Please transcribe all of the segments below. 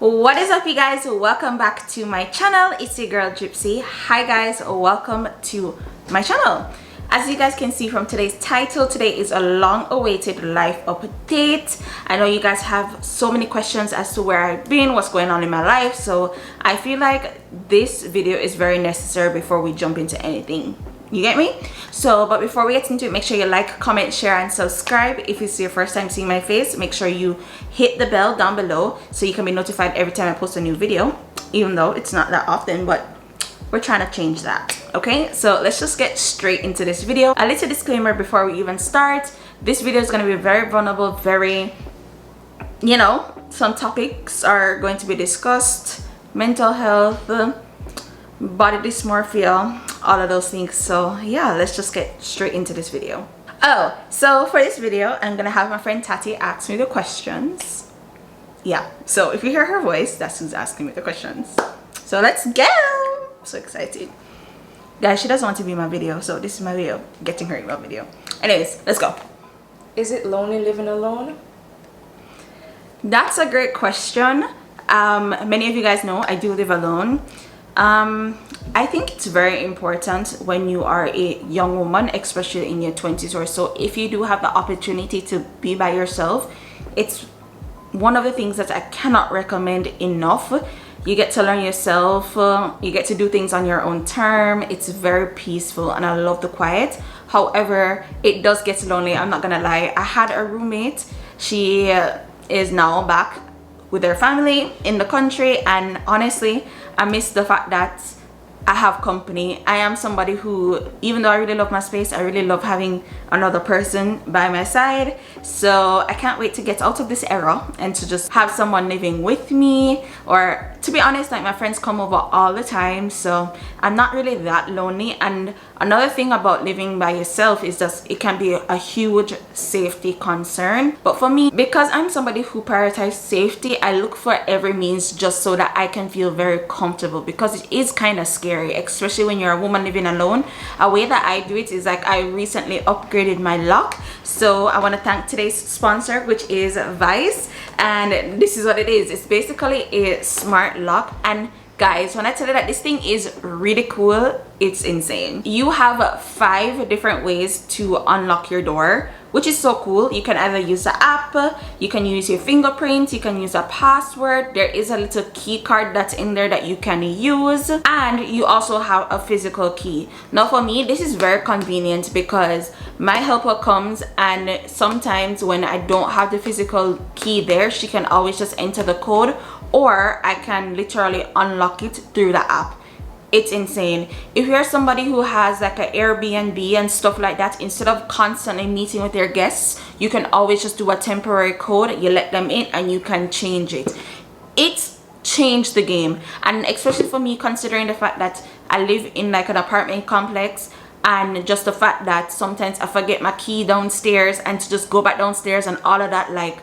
What is up, you guys? Welcome back to my channel. It's your girl Gypsy. Hi guys, welcome to my channel. As you guys can see from today's title, today is a long-awaited life update. I know you guys have so many questions as to where I've been, what's going on in my life, so I feel like this video is very necessary before we jump into anything. You get me? So, but before we get into it, make sure you like, comment, share, and subscribe. If it's your first time seeing my face, make sure you hit the bell down below so you can be notified every time I post a new video, even though it's not that often, but we're trying to change that. Okay, so let's just get straight into this video. A little disclaimer before we even start. This video is going to be very vulnerable, very, you know, some topics are going to be discussed: mental health, body dysmorphia, all of those things. So yeah, let's just get straight into this video. Oh, so for this video I'm gonna have my friend Tati ask me the questions. Yeah, so if you hear her voice, that's who's asking me the questions. So let's go. I'm so excited, guys. She doesn't want to be in my video, so this is my video, getting her in my video. Anyways, let's go. Is it lonely living alone? That's a great question. Many of you guys know I do live alone. I think it's very important when you are a young woman, especially in your 20s or so, if you do have the opportunity to be by yourself. It's one of the things that I cannot recommend enough. You get to learn yourself, you get to do things on your own term. It's very peaceful and I love the quiet. However, it does get lonely, I'm not gonna lie. I had a roommate. She is now back with her family in the country, and honestly I miss the fact that I have company. I am somebody who, even though I really love my space, I really love having another person by my side. So I can't wait to get out of this era and to just have someone living with me. Or to be honest, like, my friends come over all the time, so I'm not really that lonely. And another thing about living by yourself is that it can be a huge safety concern. But for me, because I'm somebody who prioritizes safety, I look for every means just so that I can feel very comfortable, because it is kind of scary, especially when you're a woman living alone. A way that I do it is, like, I recently upgraded my lock. So I want to thank today's sponsor, which is Vice, and this is what it is. It's basically a smart lock, and guys, when I tell you that this thing is really cool, it's insane. You have 5 different ways to unlock your door, which is so cool. You can either use the app, you can use your fingerprint, you can use a password. There is a little key card that's in there that you can use, and you also have a physical key. Now for me, this is very convenient because my helper comes, and sometimes when I don't have the physical key there, she can always just enter the code, or I can literally unlock it through the app. It's insane. If you're somebody who has like an Airbnb and stuff like that, instead of constantly meeting with your guests, you can always just do a temporary code, you let them in, and you can change it. It's changed the game. And especially for me, considering the fact that I live in like an apartment complex, and just the fact that sometimes I forget my key downstairs, and to just go back downstairs and all of that, like,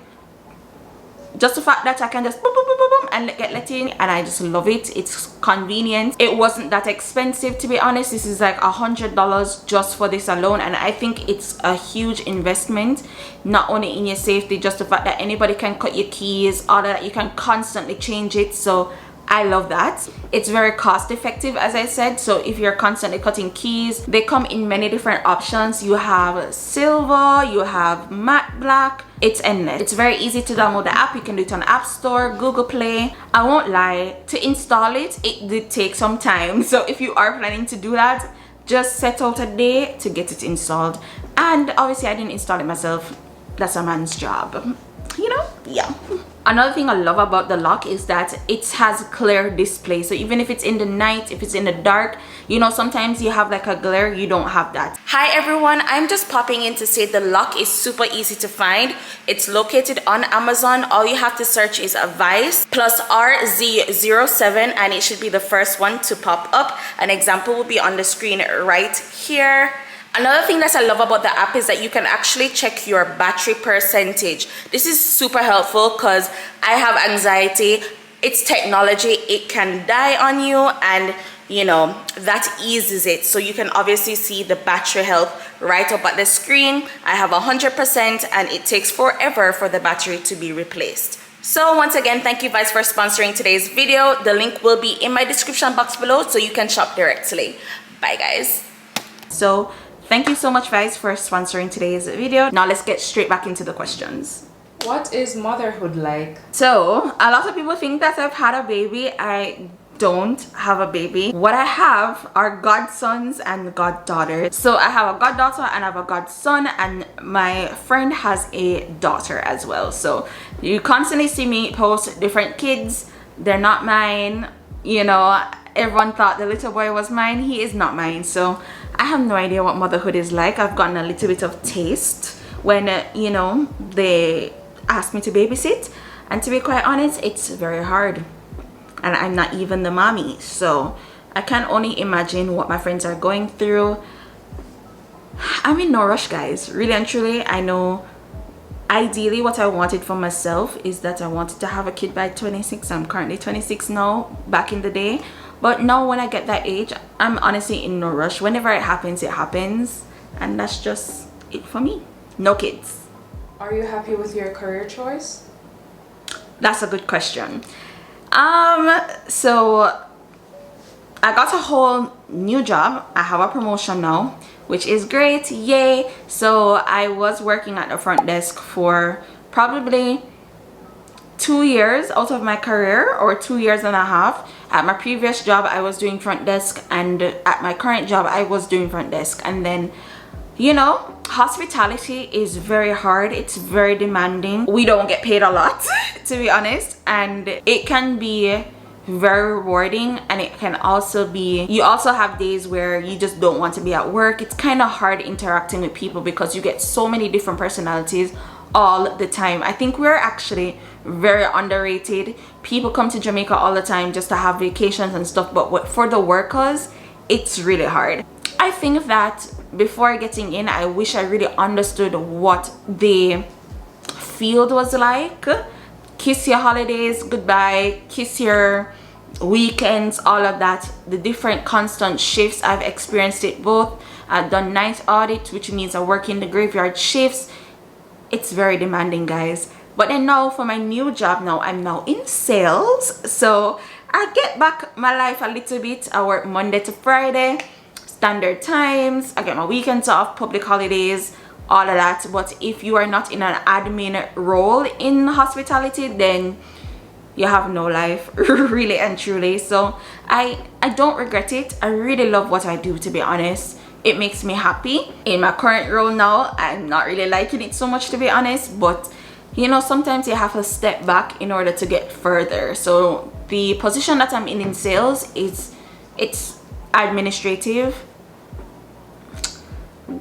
just the fact that I can just boom, boom, boom, boom, boom, and get let in, and I just love it. It's convenient. It wasn't that expensive, to be honest. This is like $100 just for this alone, and I think it's a huge investment, not only in your safety, just the fact that anybody can cut your keys, all that, you can constantly change it. So I love that. It's very cost effective, as I said. So if you're constantly cutting keys, they come in many different options. You have silver, you have matte black. It's endless. It's very easy to download the app. You can do it on App Store, Google Play. I won't lie, to install it, it did take some time. So if you are planning to do that, just set out a day to get it installed. And obviously I didn't install it myself. That's a man's job, you know? Yeah. Another thing I love about the lock is that it has clear display. So even if it's in the night, if it's in the dark, you know, sometimes you have like a glare, you don't have that. Hi everyone, I'm just popping in to say the lock is super easy to find. It's located on Amazon. All you have to search is a Vice plus RZ07, and it should be the first one to pop up. An example will be on the screen right here. Another thing that I love about the app is that you can actually check your battery percentage. This is super helpful because I have anxiety. It's technology, it can die on you, and you know, that eases it. So you can obviously see the battery health right up at the screen. I have 100%, and it takes forever for the battery to be replaced. So once again, thank you guys for sponsoring today's video. The link will be in my description box below so you can shop directly. Bye guys. So thank you so much guys for sponsoring today's video. Now let's get straight back into the questions. What is motherhood like? So a lot of people think that I've had a baby. I don't have a baby. What I have are godsons and goddaughters. So I have a goddaughter and I have a godson, and my friend has a daughter as well. So you constantly see me post different kids. They're not mine. You know, everyone thought the little boy was mine. He is not mine. So I have no idea what motherhood is like. I've gotten a little bit of taste when you know, they asked me to babysit, and to be quite honest, it's very hard. And I'm not even the mommy, so I can only imagine what my friends are going through. I'm in no rush guys, really and truly. I know ideally what I wanted for myself is that I wanted to have a kid by 26. I'm currently 26 now, back in the day. But now when I get that age, I'm honestly in no rush. Whenever it happens, and that's just it for me. No kids. Are you happy with your career choice? That's a good question. So I got a whole new job. I have a promotion now, which is great, yay. So I was working at the front desk for probably 2 years out of my career, or 2 years and a half. At my previous job I was doing front desk, and at my current job I was doing front desk. And then, you know, hospitality is very hard. It's very demanding. We don't get paid a lot to be honest, and it can be very rewarding, and it can also be, you also have days where you just don't want to be at work. It's kind of hard interacting with people because you get so many different personalities all the time. I think we're actually very underrated. People come to Jamaica all the time just to have vacations and stuff, but for the workers, it's really hard. I think that before getting in, I wish I really understood what the field was like. Kiss your holidays goodbye, kiss your weekends, all of that. The different constant shifts, I've experienced it both. I've done night audit, which means I work in the graveyard shifts. It's very demanding guys. But then now for my new job, now I'm now in sales, so I get back my life a little bit. I work Monday to Friday, standard times. I get my weekends off, public holidays, all of that. But if you are not in an admin role in hospitality, then you have no life, really and truly. So I don't regret it. I really love what I do, to be honest. It makes me happy. In my current role now, I'm not really liking it so much, to be honest, but you know, sometimes you have to step back in order to get further. So the position that I'm in sales is, it's administrative.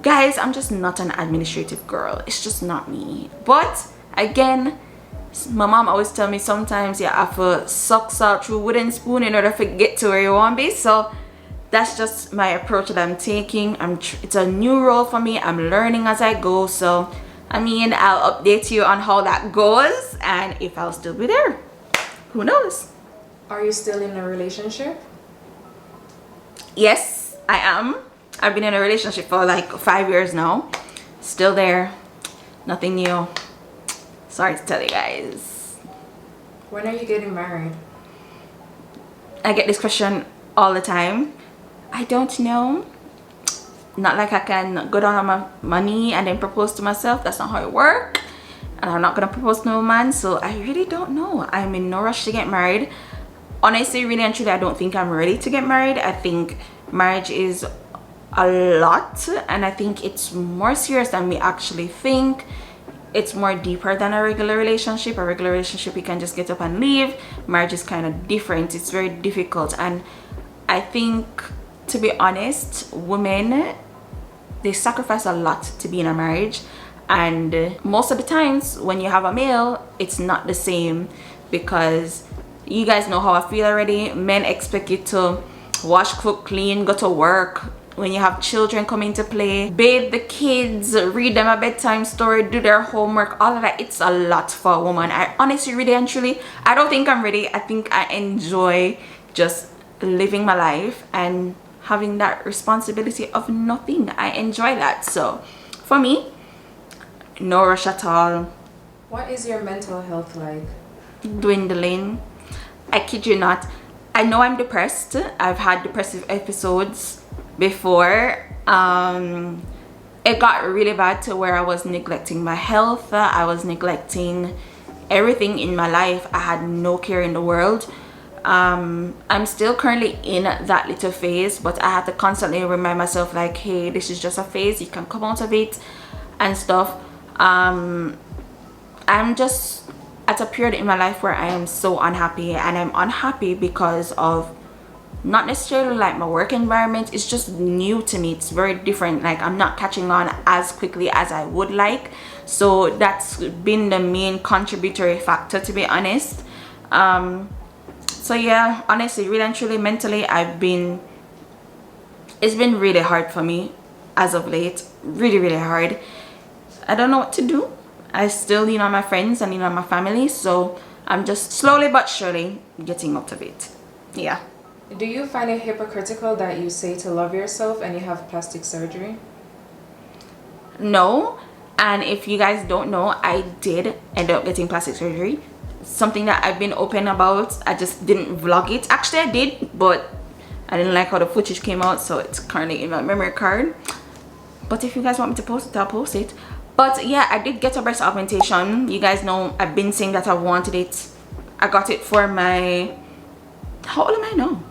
Guys, I'm just not an administrative girl. It's just not me. But again, my mom always tell me sometimes you have to suck salt through wooden spoon in order to get to where you want to be. So that's just my approach that I'm taking. It's a new role for me. I'm learning as I go. So I mean, I'll update you on how that goes and if I'll still be there. Who knows? Are you still in a relationship? Yes, I am. I've been in a relationship for like 5 years now. Still there. Nothing new. Sorry to tell you guys. When are you getting married? I get this question all the time. I don't know. Not like I can go down on my money and then propose to myself. That's not how it works. And I'm not gonna propose to no man, so I really don't know. I'm in no rush to get married. Honestly, really and truly, I don't think I'm ready to get married. I think marriage is a lot, and I think it's more serious than we actually think. It's more deeper than a regular relationship. A regular relationship, you can just get up and leave. Marriage is kind of different. It's very difficult, and I think, to be honest, women, they sacrifice a lot to be in a marriage, and most of the times when you have a male, it's not the same, because you guys know how I feel already. Men expect you to wash, cook, clean, go to work. When you have children come into play, bathe the kids, read them a bedtime story, do their homework, all of that, it's a lot for a woman. I honestly, really and truly, I don't think I'm ready. I think I enjoy just living my life and having that responsibility of nothing. I enjoy that. So for me, no rush at all. What is your mental health like? dwindling. I kid you not. I know I'm depressed. I've had depressive episodes before. It got really bad to where I was neglecting my health. I was neglecting everything in my life. I had no care in the world. I'm still currently in that little phase, but I have to constantly remind myself like, hey, this is just a phase, you can come out of it and stuff. I'm just at a period in my life where I am so unhappy, and I'm unhappy because of not necessarily like my work environment. It's just new to me. It's very different. Like, I'm not catching on as quickly as I would like. So that's been the main contributory factor, to be honest. So yeah, honestly, really and truly, mentally, it's been really hard for me as of late. Really, really hard. I don't know what to do. I still lean on my friends and lean on my family. So I'm just slowly but surely getting out of it. Yeah. Do you find it hypocritical that you say to love yourself and you have plastic surgery? No. And if you guys don't know, I did end up getting plastic surgery. Something that I've been open about. I just didn't vlog it. Actually, I did, but I didn't like how the footage came out, so it's currently in my memory card. But if you guys want me to post it, I'll post it. But yeah, I did get a breast augmentation. You guys know I've been saying that I wanted it. I got it for my... How old am I now?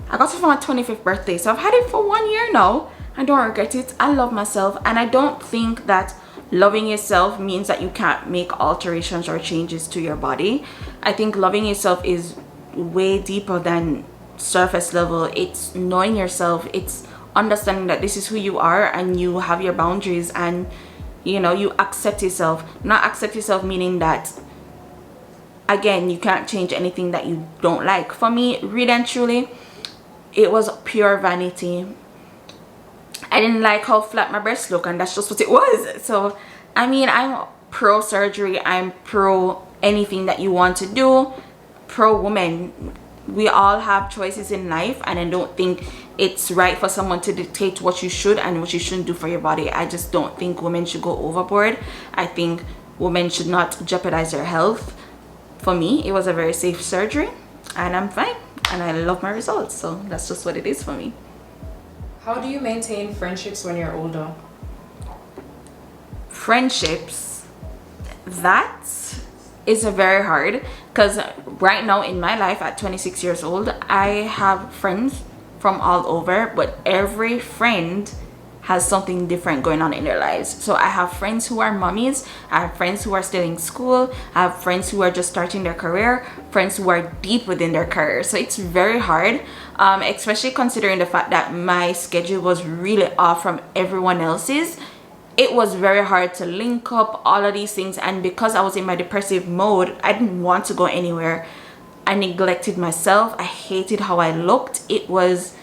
I got it for my 25th birthday, so I've had it for 1 year now. I don't regret it. I love myself, and I don't think that loving yourself means that you can't make alterations or changes to your body. I think loving yourself is way deeper than surface level. It's knowing yourself. It's understanding that this is who you are, and you have your boundaries, and you know, you accept yourself. Not accept yourself meaning that, again, you can't change anything that you don't like. For me, really and truly, it was pure vanity. I didn't like how flat my breasts look, and that's just what it was. So I mean, I'm pro surgery, I'm pro anything that you want to do, pro woman. We all have choices in life, and I don't think it's right for someone to dictate what you should and what you shouldn't do for your body. I just don't think women should go overboard. I think women should not jeopardize their health. For me, it was a very safe surgery, and I'm fine, and I love my results. So that's just what it is for me. How do you maintain friendships when you're older? Friendships, that is a very hard, because right now in my life at 26 years old, I have friends from all over, but every friend has something different going on in their lives. So I have friends who are mommies, I have friends who are still in school, I have friends who are just starting their career, friends who are deep within their career. So it's very hard, especially considering the fact that my schedule was really off from everyone else's. It was very hard to link up all of these things, and because I was in my depressive mode, I didn't want to go anywhere. I neglected myself. I hated how I looked. It was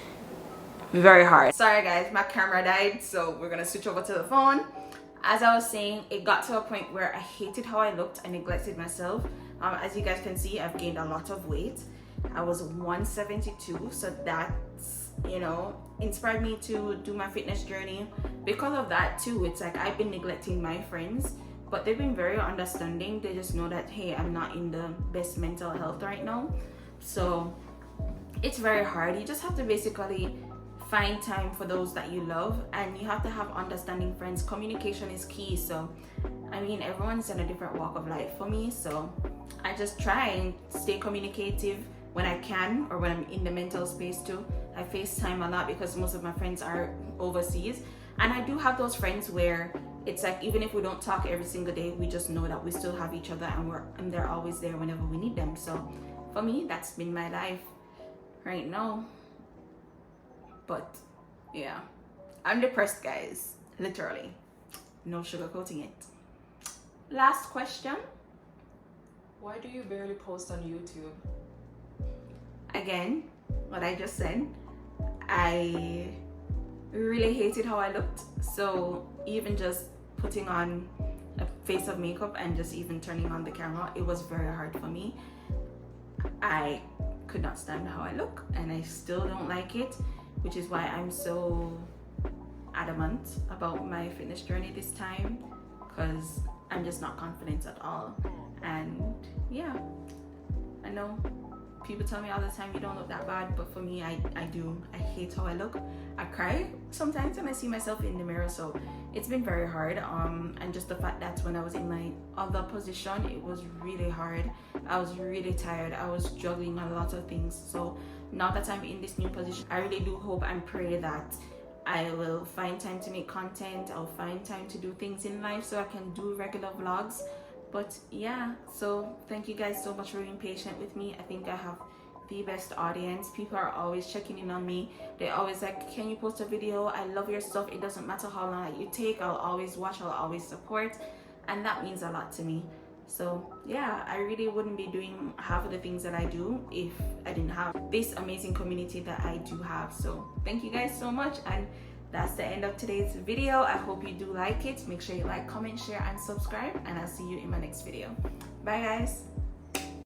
very hard. Sorry guys, my camera died, so we're gonna switch over to the phone. As I was saying, it got to a point where I hated how I looked. I neglected myself. As you guys can see, I've gained a lot of weight. I was 172, so that's, you know, inspired me to do my fitness journey. Because of that too, it's like I've been neglecting my friends, but they've been very understanding. They just know that, hey, I'm not in the best mental health right now. So it's very hard. You just have to basically find time for those that you love, and you have to have understanding friends. Communication is key. So I mean, everyone's in a different walk of life for me, so I just try and stay communicative when I can, or when I'm in the mental space too. I FaceTime a lot because most of my friends are overseas, and I do have those friends where it's like, even if we don't talk every single day, we just know that we still have each other, and they're always there whenever we need them. So for me, that's been my life right now. But yeah, I'm depressed, guys, literally, no sugarcoating it. Last question. Why do you barely post on YouTube? Again, what I just said, I really hated how I looked. So even just putting on a face of makeup and just even turning on the camera, it was very hard for me. I could not stand how I look, and I still don't like it, which is why I'm so adamant about my fitness journey this time, because I'm just not confident at all. And yeah, I know people tell me all the time you don't look that bad, but for me, I do. I hate how I look. I cry sometimes when I see myself in the mirror, so it's been very hard. And just the fact that when I was in my other position, it was really hard. I was really tired. I was juggling a lot of things. So now that I'm in this new position, I really do hope and pray that I will find time to make content. I'll find time to do things in life so I can do regular vlogs. But yeah, so thank you guys so much for being patient with me. I think I have the best audience. People are always checking in on me. They're always like, can you post a video? I love your stuff. It doesn't matter how long you take. I'll always watch. I'll always support. And that means a lot to me. So yeah, I really wouldn't be doing half of the things that I do if I didn't have this amazing community that I do have. So thank you guys so much. And that's the end of today's video. I hope you do like it. Make sure you like, comment, share, and subscribe. And I'll see you in my next video. Bye guys.